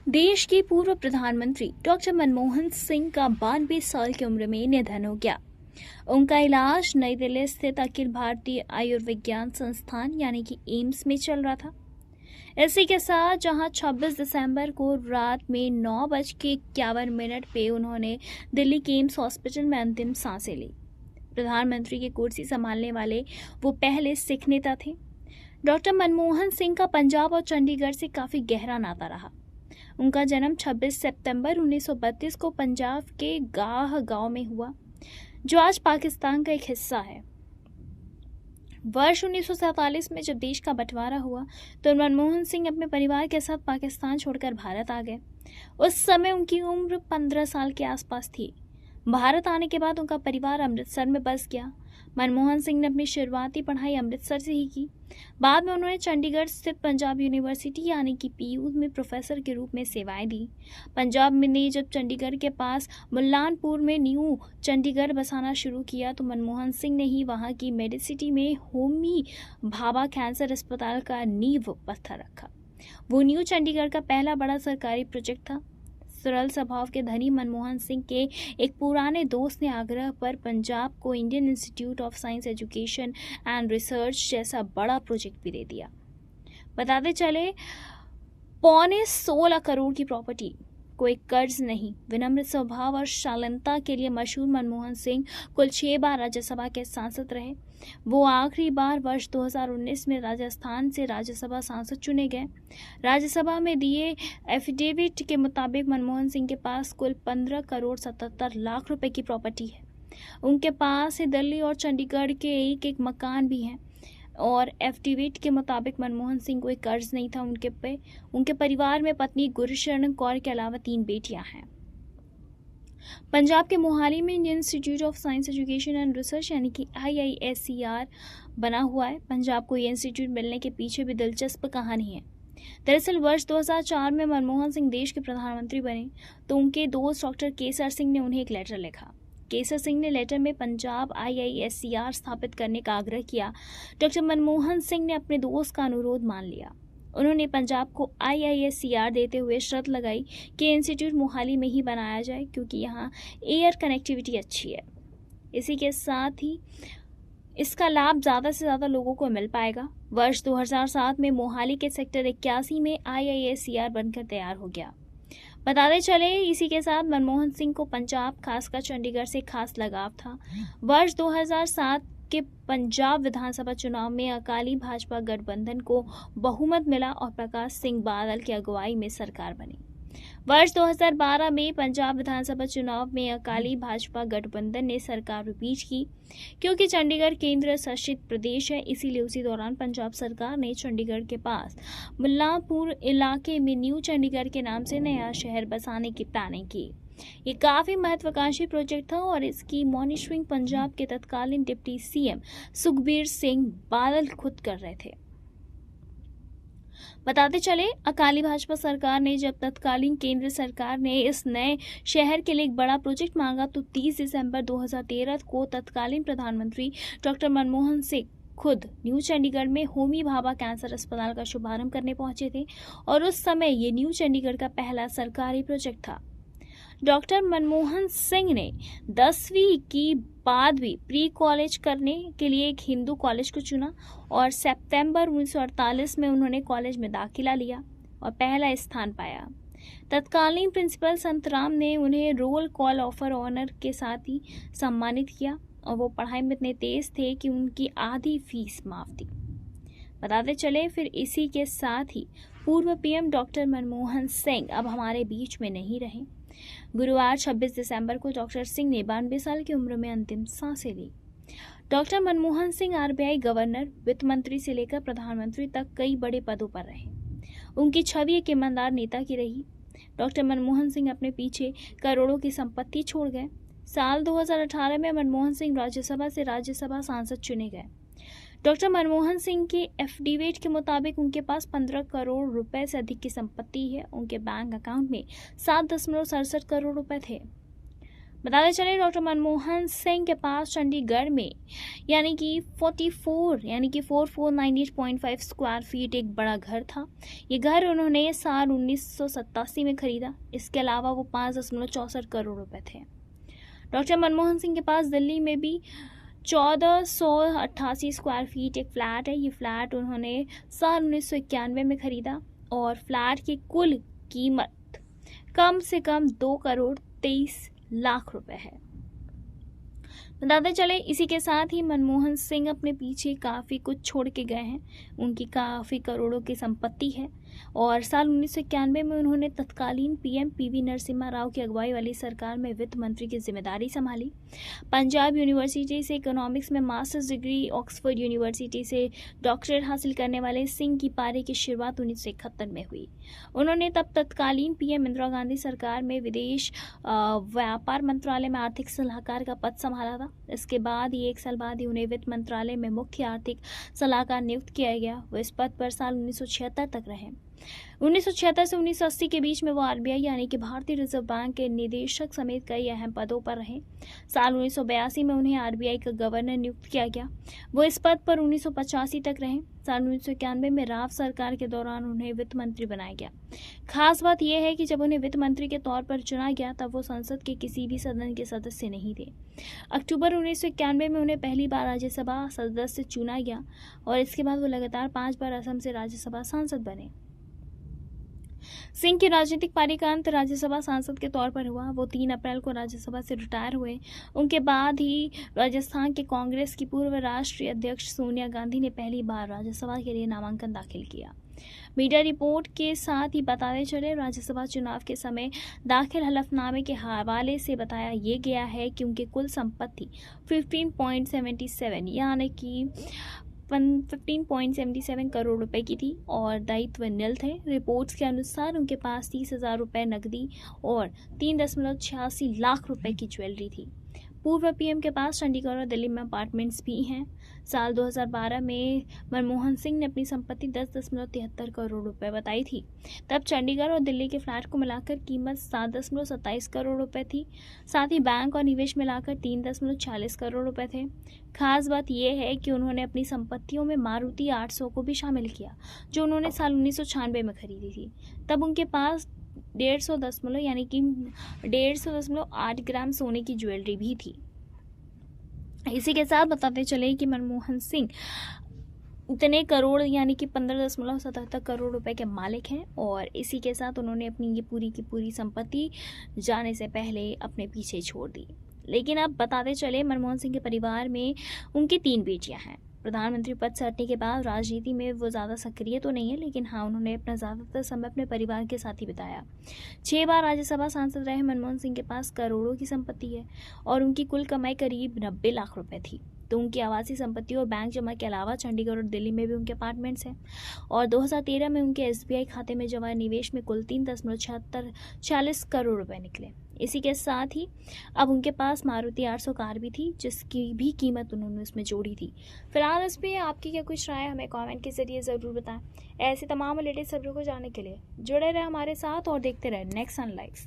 देश के पूर्व प्रधानमंत्री डॉक्टर मनमोहन सिंह का 92 साल की उम्र में निधन हो गया। उनका इलाज नई दिल्ली स्थित अखिल भारतीय आयुर्विज्ञान संस्थान यानी कि एम्स में चल रहा था। इसी के साथ जहां 26 दिसंबर को रात में 9:51 पे उन्होंने दिल्ली के एम्स हॉस्पिटल में अंतिम सांसें ली। प्रधानमंत्री की कुर्सी संभालने वाले वो पहले सिख नेता थे। डॉक्टर मनमोहन सिंह का पंजाब और चंडीगढ़ से काफी गहरा नाता रहा। उनका जन्म 26 सितंबर 1932 को पंजाब के गाह गांव में हुआ, जो आज पाकिस्तान का एक हिस्सा है। वर्ष 1947 में जब देश का बंटवारा हुआ तो मनमोहन सिंह अपने परिवार के साथ पाकिस्तान छोड़कर भारत आ गए। उस समय उनकी उम्र 15 साल के आसपास थी। भारत आने के बाद उनका परिवार अमृतसर में बस गया। मनमोहन सिंह ने अपनी शुरुआती पढ़ाई अमृतसर से ही की। बाद में उन्होंने चंडीगढ़ स्थित पंजाब यूनिवर्सिटी यानी कि पीयू में प्रोफेसर के रूप में सेवाएं दी। पंजाब में ने जब चंडीगढ़ के पास मुल्लानपुर में न्यू चंडीगढ़ बसाना शुरू किया तो मनमोहन सिंह ने ही वहां की मेडिसिटी में होमी भाभा कैंसर अस्पताल का नींव पत्थर रखा। वो न्यू चंडीगढ़ का पहला बड़ा सरकारी प्रोजेक्ट था। सरल स्वभाव के धनी मनमोहन सिंह के एक पुराने दोस्त ने आग्रह पर पंजाब को Indian institute of science education and research जैसा बड़ा प्रोजेक्ट भी दे दिया। बताते चले 15.25 करोड़ की प्रॉपर्टी, कोई कर्ज नहीं। विनम्र स्वभाव और शालीनता के लिए मशहूर मनमोहन सिंह कुल 6 बार राज्यसभा के सांसद रहे। वो आखिरी बार वर्ष 2019 में राजस्थान से राज्यसभा सांसद चुने गए। राज्यसभा में दिए एफिडेविट के मुताबिक मनमोहन सिंह के पास कुल 15 करोड़ 77 लाख रुपए की प्रॉपर्टी है। उनके पास दिल्ली और चंडीगढ़ के एक एक मकान भी हैं और एफिडेविट के मुताबिक मनमोहन सिंह कोई कर्ज नहीं था उनके पे। उनके परिवार में पत्नी गुरशरण कौर के अलावा 3 बेटियां हैं। पंजाब के मोहाली में Indian institute of science education and research यानी कि IISER बना हुआ है। पंजाब को ये इंस्टीट्यूट मिलने के पीछे भी दिलचस्प कहानी है। दरअसल वर्ष 2004 में मनमोहन सिंह देश के प्रधानमंत्री बने तो उनके दोस्त डॉक्टर केसर सिंह ने उन्हें एक लेटर लिखा। केसर सिंह ने लेटर में पंजाब IISER स्थापित करने का आग्रह किया। डॉक्टर मनमोहन सिंह ने अपने दोस्त का अनुरोध मान लिया। उन्होंने पंजाब को IISER देते हुए शर्त लगाई कि इंस्टीट्यूट मोहाली में ही बनाया जाए क्योंकि यहाँ एयर कनेक्टिविटी अच्छी है। इसी के साथ ही इसका लाभ ज़्यादा से ज़्यादा लोगों को मिल पाएगा। वर्ष 2007 में मोहाली के सेक्टर 81 में IISER बनकर तैयार हो गया। बताते चले इसी के साथ मनमोहन सिंह को पंजाब खासकर चंडीगढ़ से खास लगाव था। वर्ष 2007 के पंजाब विधानसभा चुनाव में अकाली भाजपा गठबंधन को बहुमत मिला और प्रकाश सिंह बादल की अगुवाई में सरकार बनी। वर्ष 2012 में पंजाब विधानसभा चुनाव में अकाली भाजपा गठबंधन ने सरकार रिपीट की। क्योंकि चंडीगढ़ केंद्र शासित प्रदेश है, इसीलिए उसी दौरान पंजाब सरकार ने चंडीगढ़ के पास मुल्लानपुर इलाके में न्यू चंडीगढ़ के नाम से नया शहर बसाने की प्लानिंग की। ये काफी महत्वाकांक्षी प्रोजेक्ट था और इसकी मॉनिटरिंग पंजाब के तत्कालीन डिप्टी CM सुखबीर सिंह बादल खुद कर रहे थे। बताते चले अकाली भाजपा सरकार ने जब तत्कालीन केंद्र सरकार ने इस नए शहर के लिए एक बड़ा प्रोजेक्ट मांगा तो 30 दिसंबर 2013 को तत्कालीन प्रधानमंत्री डॉक्टर मनमोहन सिंह खुद न्यू चंडीगढ़ में होमी भाभा कैंसर अस्पताल का शुभारंभ करने पहुंचे थे और उस समय ये न्यू चंडीगढ़ का पहला सरकारी प्रोजेक्ट था। डॉक्टर मनमोहन सिंह ने 10वीं की बाद भी प्री कॉलेज करने के लिए एक हिंदू कॉलेज को चुना और सितंबर 1948 में उन्होंने कॉलेज में दाखिला लिया और पहला स्थान पाया। तत्कालीन प्रिंसिपल संतराम ने उन्हें रोल कॉल ऑफर ऑनर के साथ ही सम्मानित किया और वो पढ़ाई में इतने तेज थे कि उनकी आधी फीस माफ थी। बताते चले फिर इसी के साथ ही पूर्व PM डॉक्टर मनमोहन सिंह अब हमारे बीच में नहीं रहे। गुरुवार 26 दिसंबर को डॉक्टर सिंह ने 92 साल की उम्र में अंतिम सांसें ली। Doctor Manmohan Singh RBI governor, वित्त मंत्री से लेकर प्रधानमंत्री तक कई बड़े पदों पर रहे। उनकी छवि एक ईमानदार नेता की रही। डॉक्टर मनमोहन सिंह अपने पीछे करोड़ों की संपत्ति छोड़ गए। साल 2018 में मनमोहन सिंह राज्यसभा से राज्यसभा सांसद चुने गए। डॉक्टर मनमोहन सिंह के एफिडेविट के मुताबिक उनके पास 15 करोड़ रुपए से अधिक की संपत्ति है। उनके बैंक अकाउंट में 7.67 करोड़ रुपए थे। बताते चले डॉक्टर मनमोहन सिंह के पास चंडीगढ़ में यानी कि 4498.5 स्क्वायर फीट एक बड़ा घर था। ये घर उन्होंने साल 1987 में खरीदा। इसके अलावा वो 5.64 करोड़ रुपए थे। डॉक्टर मनमोहन सिंह के पास दिल्ली में भी 1488 स्क्वायर फीट एक फ्लैट है। ये फ्लैट उन्होंने साल 1991 में खरीदा और फ्लैट की कुल कीमत कम से कम 2,23,00,000 रुपए है। बताते चले इसी के साथ ही मनमोहन सिंह अपने पीछे काफ़ी कुछ छोड़ के गए हैं। उनकी काफ़ी करोड़ों की संपत्ति है और साल 1991 में उन्होंने तत्कालीन पीएम पीवी नरसिम्हा राव की अगुवाई वाली सरकार में वित्त मंत्री की जिम्मेदारी संभाली। पंजाब यूनिवर्सिटी से इकोनॉमिक्स में मास्टर्स डिग्री, ऑक्सफोर्ड यूनिवर्सिटी से डॉक्टरेट हासिल करने वाले सिंह की पारी की शुरुआत 1971 में हुई। उन्होंने तब तत्कालीन पीएम इंदिरा गांधी सरकार में विदेश व्यापार मंत्रालय में आर्थिक सलाहकार का पद संभाला था। इसके बाद ही 1 साल बाद ही उन्हें वित्त मंत्रालय में मुख्य आर्थिक सलाहकार नियुक्त किया गया। वो इस पद पर साल 1976 तक रहे। 1976 से 1980 के बीच में वो आरबीआई यानी कि भारतीय रिजर्व बैंक के निदेशक समेत कई अहम पदों पर रहे। साल 1982 में उन्हें आरबीआई का गवर्नर नियुक्त किया गया। वो इस पद पर 1985 तक रहे। साल 1991 में राव सरकार के दौरान उन्हें वित्त मंत्री बनाया गया। खास बात यह है कि जब उन्हें वित्त मंत्री के तौर पर चुना गया तब वो संसद के किसी भी सदन के सदस्य नहीं थे। अक्टूबर 1991 में उन्हें पहली बार राज्यसभा सदस्य चुना गया और इसके बाद वो लगातार 5 बार असम से राज्यसभा सांसद बने। सिंह की राजनीतिक पारी का अंत राज्यसभा सांसद के तौर पर हुआ। वो 3 अप्रैल को राज्यसभा से रिटायर हुए। उनके बाद ही राजस्थान के कांग्रेस की पूर्व राष्ट्रीय अध्यक्ष सोनिया गांधी ने पहली बार राज्यसभा के लिए नामांकन दाखिल किया। मीडिया रिपोर्ट के साथ ही बताते चले राज्यसभा चुनाव के समय दाखिल हलफनामे के हवाले से बताया ये गया है कि उनकी कुल संपत्ति 15.77 यानी कि 15.77 करोड़ रुपए की थी और दायित्व निल थे। रिपोर्ट्स के अनुसार उनके पास 30,000 रुपए नकदी और 3.86 लाख रुपए की ज्वेलरी थी। पूर्व पीएम के पास चंडीगढ़ और दिल्ली में अपार्टमेंट्स भी हैं। साल 2012 में मनमोहन सिंह ने अपनी संपत्ति 10.73 करोड़ रुपए बताई थी। तब चंडीगढ़ और दिल्ली के फ्लैट को मिलाकर कीमत 7.27 करोड़ रुपए थी। साथ ही बैंक और निवेश मिलाकर 3.40 करोड़ रुपए थे। खास बात यह है कि उन्होंने अपनी संपत्तियों में मारुति 800 को भी शामिल किया, जो उन्होंने साल 1996 में खरीदी थी। तब उनके पास 150.8 ग्राम सोने की ज्वेलरी भी थी। इसी के साथ बताते चले कि मनमोहन सिंह इतने करोड़ यानी कि 15.77 करोड़ रुपए के मालिक हैं और इसी के साथ उन्होंने अपनी ये पूरी की पूरी संपत्ति जाने से पहले अपने पीछे छोड़ दी। लेकिन अब बताते चले मनमोहन सिंह के परिवार में उनकी 3 बेटियां हैं। प्रधानमंत्री पद से हटने के बाद राजनीति में वो ज़्यादा सक्रिय तो नहीं है, लेकिन हाँ उन्होंने अपना ज़्यादातर समय अपने परिवार के साथ ही बिताया। 6 बार राज्यसभा सांसद रहे मनमोहन सिंह के पास करोड़ों की संपत्ति है और उनकी कुल कमाई करीब 90 लाख रुपए थी। तो उनकी आवासीय संपत्ति और बैंक जमा के अलावा चंडीगढ़ और दिल्ली में भी उनके अपार्टमेंट्स हैं और 2013 में उनके एसबीआई खाते में जमा निवेश में कुल 3.46 करोड़ रुपए निकले। इसी के साथ ही अब उनके पास मारुति 800 कार भी थी, जिसकी भी कीमत उन्होंने उसमें जोड़ी थी। फिलहाल इस पर आपकी क्या कुछ राय हमें कमेंट के जरिए ज़रूर बताएं। ऐसे तमाम लेटेस्ट खबरों को जानने के लिए जुड़े रहे हमारे साथ और देखते रहे नेक्स्ट सन लाइव्स।